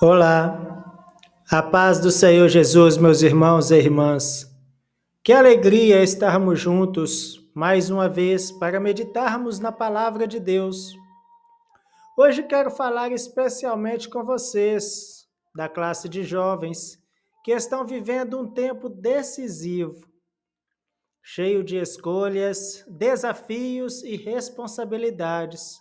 Olá, a paz do Senhor Jesus, meus irmãos e irmãs. Que alegria estarmos juntos mais uma vez para meditarmos na palavra de Deus. Hoje quero falar especialmente com vocês, da classe de jovens, que estão vivendo um tempo decisivo, cheio de escolhas, desafios e responsabilidades.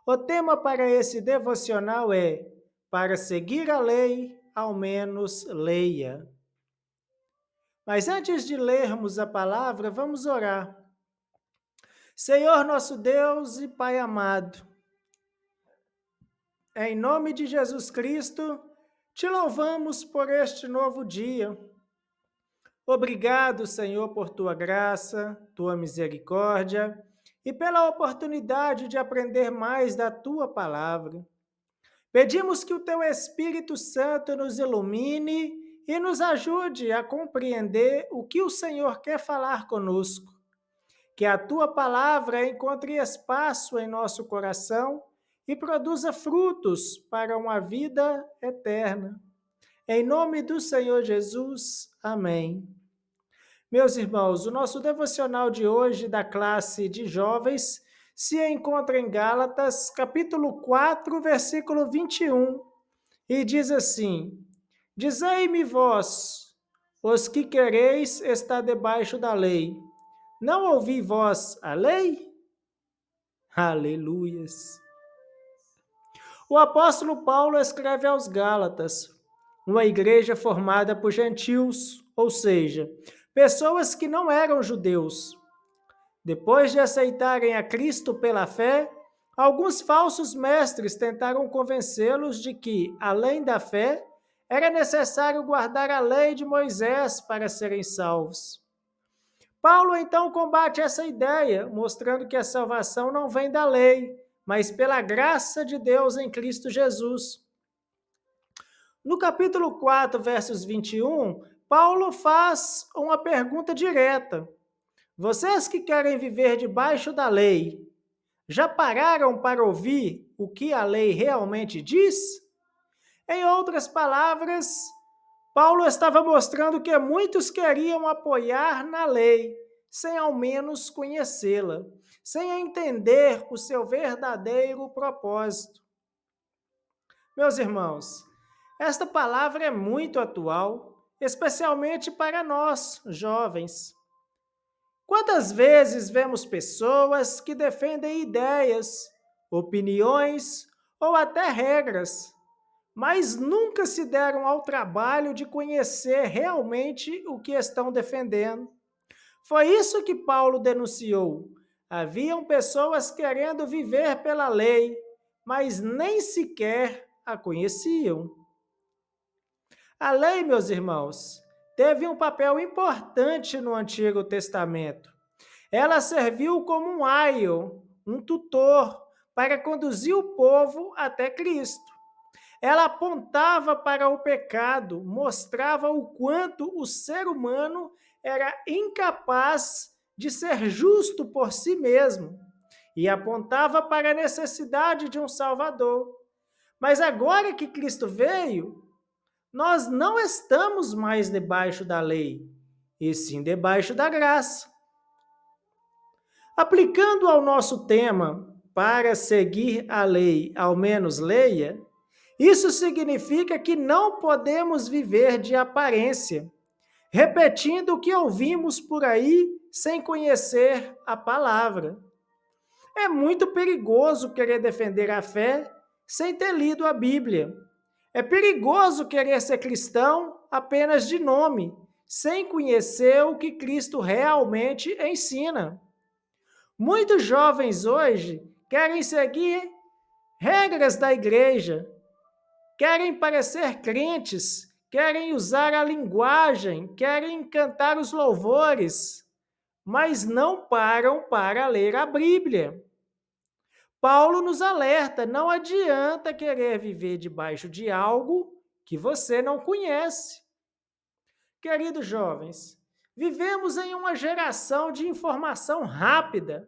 O tema para esse devocional é: para seguir a lei, ao menos leia. Mas antes de lermos a palavra, vamos orar. Senhor nosso Deus e Pai amado, em nome de Jesus Cristo, te louvamos por este novo dia. Obrigado, Senhor, por tua graça, tua misericórdia e pela oportunidade de aprender mais da tua palavra. Pedimos que o teu Espírito Santo nos ilumine e nos ajude a compreender o que o Senhor quer falar conosco. Que a tua palavra encontre espaço em nosso coração e produza frutos para uma vida eterna. Em nome do Senhor Jesus, amém. Meus irmãos, o nosso devocional de hoje da classe de jovens se encontra em Gálatas, capítulo 4, versículo 21, e diz assim: Dizei-me vós, os que quereis estar debaixo da lei, não ouvi vós a lei? Aleluias! O apóstolo Paulo escreve aos Gálatas, uma igreja formada por gentios, ou seja, pessoas que não eram judeus. Depois de aceitarem a Cristo pela fé, alguns falsos mestres tentaram convencê-los de que, além da fé, era necessário guardar a lei de Moisés para serem salvos. Paulo então combate essa ideia, mostrando que a salvação não vem da lei, mas pela graça de Deus em Cristo Jesus. No capítulo 4, versos 21, Paulo faz uma pergunta direta. Vocês que querem viver debaixo da lei, já pararam para ouvir o que a lei realmente diz? Em outras palavras, Paulo estava mostrando que muitos queriam apoiar na lei, sem ao menos conhecê-la, sem entender o seu verdadeiro propósito. Meus irmãos, esta palavra é muito atual, especialmente para nós, jovens. Quantas vezes vemos pessoas que defendem ideias, opiniões ou até regras, mas nunca se deram ao trabalho de conhecer realmente o que estão defendendo? Foi isso que Paulo denunciou. Haviam pessoas querendo viver pela lei, mas nem sequer a conheciam. A lei, meus irmãos, teve um papel importante no Antigo Testamento. Ela serviu como um aio, um tutor, para conduzir o povo até Cristo. Ela apontava para o pecado, mostrava o quanto o ser humano era incapaz de ser justo por si mesmo e apontava para a necessidade de um Salvador. Mas agora que Cristo veio, nós não estamos mais debaixo da lei, e sim debaixo da graça. Aplicando ao nosso tema, para seguir a lei, ao menos leia, isso significa que não podemos viver de aparência, repetindo o que ouvimos por aí sem conhecer a palavra. É muito perigoso querer defender a fé sem ter lido a Bíblia. É perigoso querer ser cristão apenas de nome, sem conhecer o que Cristo realmente ensina. Muitos jovens hoje querem seguir regras da igreja, querem parecer crentes, querem usar a linguagem, querem cantar os louvores, mas não param para ler a Bíblia. Paulo nos alerta, não adianta querer viver debaixo de algo que você não conhece. Queridos jovens, vivemos em uma geração de informação rápida.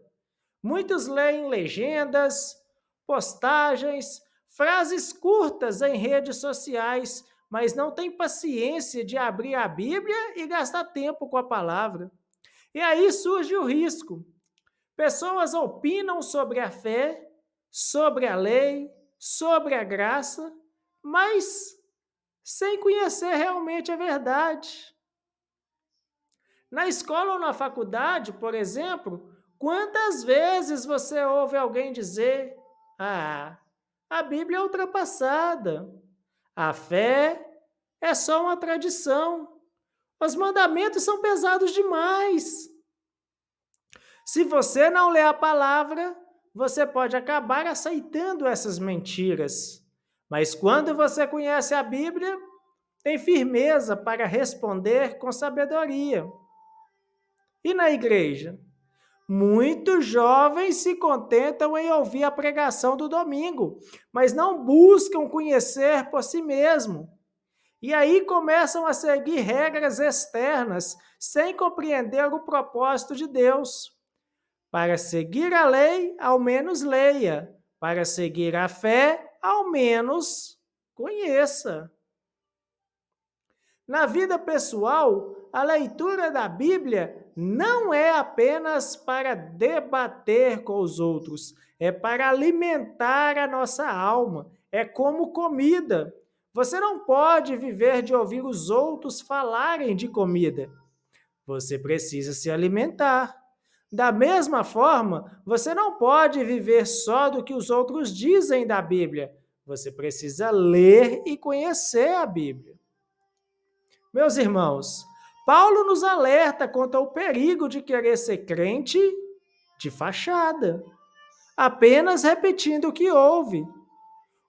Muitos leem legendas, postagens, frases curtas em redes sociais, mas não tem paciência de abrir a Bíblia e gastar tempo com a palavra. E aí surge o risco. Pessoas opinam sobre a fé, sobre a lei, sobre a graça, mas sem conhecer realmente a verdade. Na escola ou na faculdade, por exemplo, quantas vezes você ouve alguém dizer: "Ah, a Bíblia é ultrapassada. A fé é só uma tradição. Os mandamentos são pesados demais." Se você não lê a palavra, você pode acabar aceitando essas mentiras. Mas quando você conhece a Bíblia, tem firmeza para responder com sabedoria. E na igreja? Muitos jovens se contentam em ouvir a pregação do domingo, mas não buscam conhecer por si mesmo. E aí começam a seguir regras externas, sem compreender o propósito de Deus. Para seguir a lei, ao menos leia. Para seguir a fé, ao menos conheça. Na vida pessoal, a leitura da Bíblia não é apenas para debater com os outros, é para alimentar a nossa alma, é como comida. Você não pode viver de ouvir os outros falarem de comida. Você precisa se alimentar. Da mesma forma, você não pode viver só do que os outros dizem da Bíblia. Você precisa ler e conhecer a Bíblia. Meus irmãos, Paulo nos alerta contra o perigo de querer ser crente de fachada, apenas repetindo o que ouve.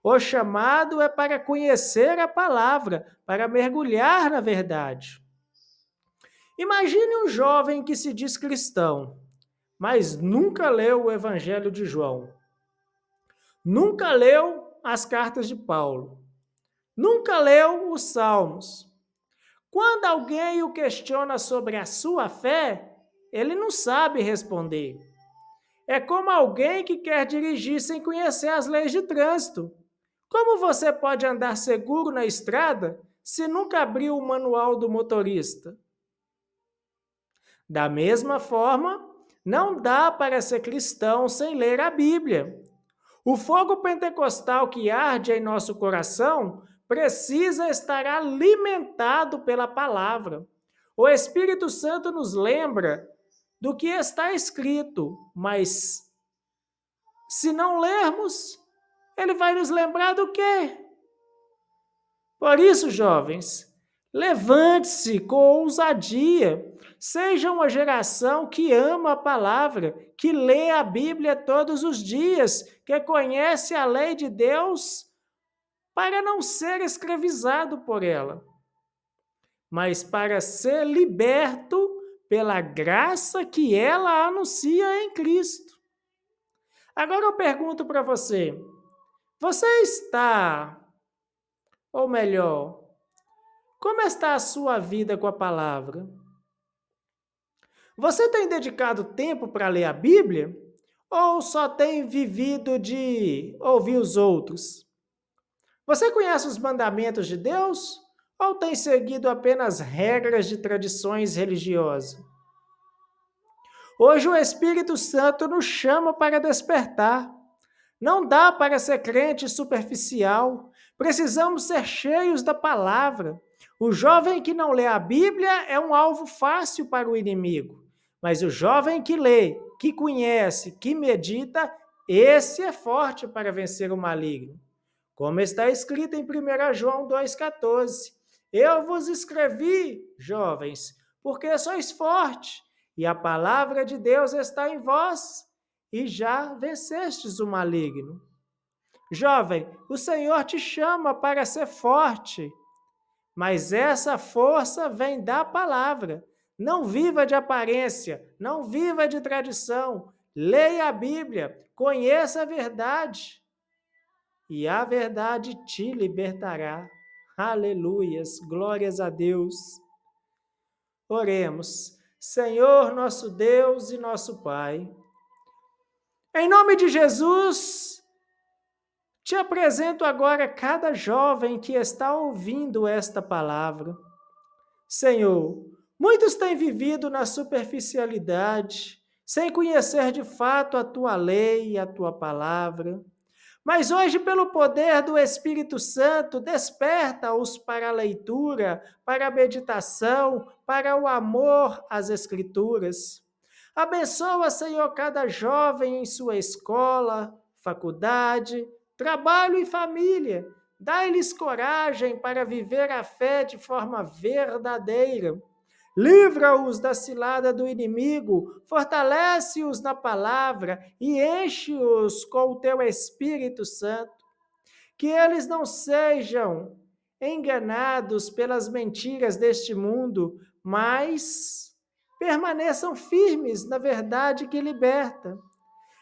O chamado é para conhecer a palavra, para mergulhar na verdade. Imagine um jovem que se diz cristão, mas nunca leu o Evangelho de João, nunca leu as cartas de Paulo, nunca leu os Salmos. Quando alguém o questiona sobre a sua fé, ele não sabe responder. É como alguém que quer dirigir sem conhecer as leis de trânsito. Como você pode andar seguro na estrada se nunca abriu o manual do motorista? Da mesma forma, não dá para ser cristão sem ler a Bíblia. O fogo pentecostal que arde em nosso coração precisa estar alimentado pela palavra. O Espírito Santo nos lembra do que está escrito, mas se não lermos, ele vai nos lembrar do quê? Por isso, jovens, levante-se com ousadia. Seja uma geração que ama a palavra, que lê a Bíblia todos os dias, que conhece a lei de Deus para não ser escravizado por ela, mas para ser liberto pela graça que ela anuncia em Cristo. Agora eu pergunto para você: você está, ou melhor, como está a sua vida com a palavra? Você tem dedicado tempo para ler a Bíblia? Ou só tem vivido de ouvir os outros? Você conhece os mandamentos de Deus? Ou tem seguido apenas regras de tradições religiosas? Hoje o Espírito Santo nos chama para despertar. Não dá para ser crente superficial. Precisamos ser cheios da palavra. O jovem que não lê a Bíblia é um alvo fácil para o inimigo. Mas o jovem que lê, que conhece, que medita, esse é forte para vencer o maligno. Como está escrito em 1 João 2,14. Eu vos escrevi, jovens, porque sois fortes, e a palavra de Deus está em vós, e já vencestes o maligno. Jovem, o Senhor te chama para ser forte, mas essa força vem da palavra. Não viva de aparência, não viva de tradição. Leia a Bíblia, conheça a verdade, e a verdade te libertará. Aleluias, glórias a Deus. Oremos. Senhor, nosso Deus e nosso Pai, em nome de Jesus, Te apresento agora cada jovem que está ouvindo esta palavra. Senhor, muitos têm vivido na superficialidade, sem conhecer de fato a tua lei e a tua palavra. Mas hoje, pelo poder do Espírito Santo, desperta-os para a leitura, para a meditação, para o amor às Escrituras. Abençoa, Senhor, cada jovem em sua escola, faculdade, trabalho e família. Dai-lhes coragem para viver a fé de forma verdadeira. Livra-os da cilada do inimigo, fortalece-os na palavra e enche-os com o teu Espírito Santo. Que eles não sejam enganados pelas mentiras deste mundo, mas permaneçam firmes na verdade que liberta.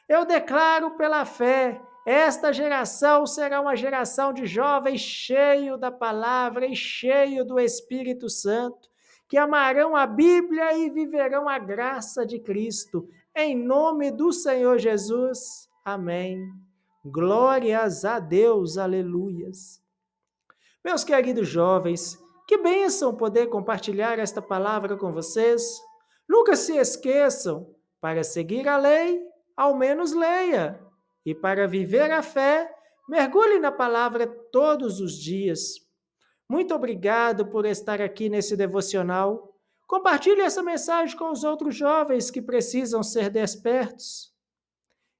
Eu declaro pela fé, esta geração será uma geração de jovens cheio da palavra e cheio do Espírito Santo, que amarão a Bíblia e viverão a graça de Cristo. Em nome do Senhor Jesus. Amém. Glórias a Deus, aleluias. Meus queridos jovens, que bênção poder compartilhar esta palavra com vocês. Nunca se esqueçam, para seguir a lei, ao menos leia. E para viver a fé, mergulhe na palavra todos os dias. Muito obrigado por estar aqui nesse devocional. Compartilhe essa mensagem com os outros jovens que precisam ser despertos.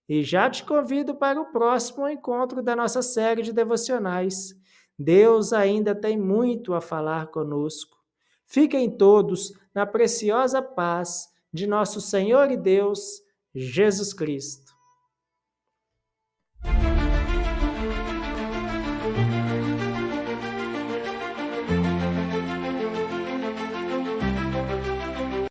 E já te convido para o próximo encontro da nossa série de devocionais. Deus ainda tem muito a falar conosco. Fiquem todos na preciosa paz de nosso Senhor e Deus, Jesus Cristo.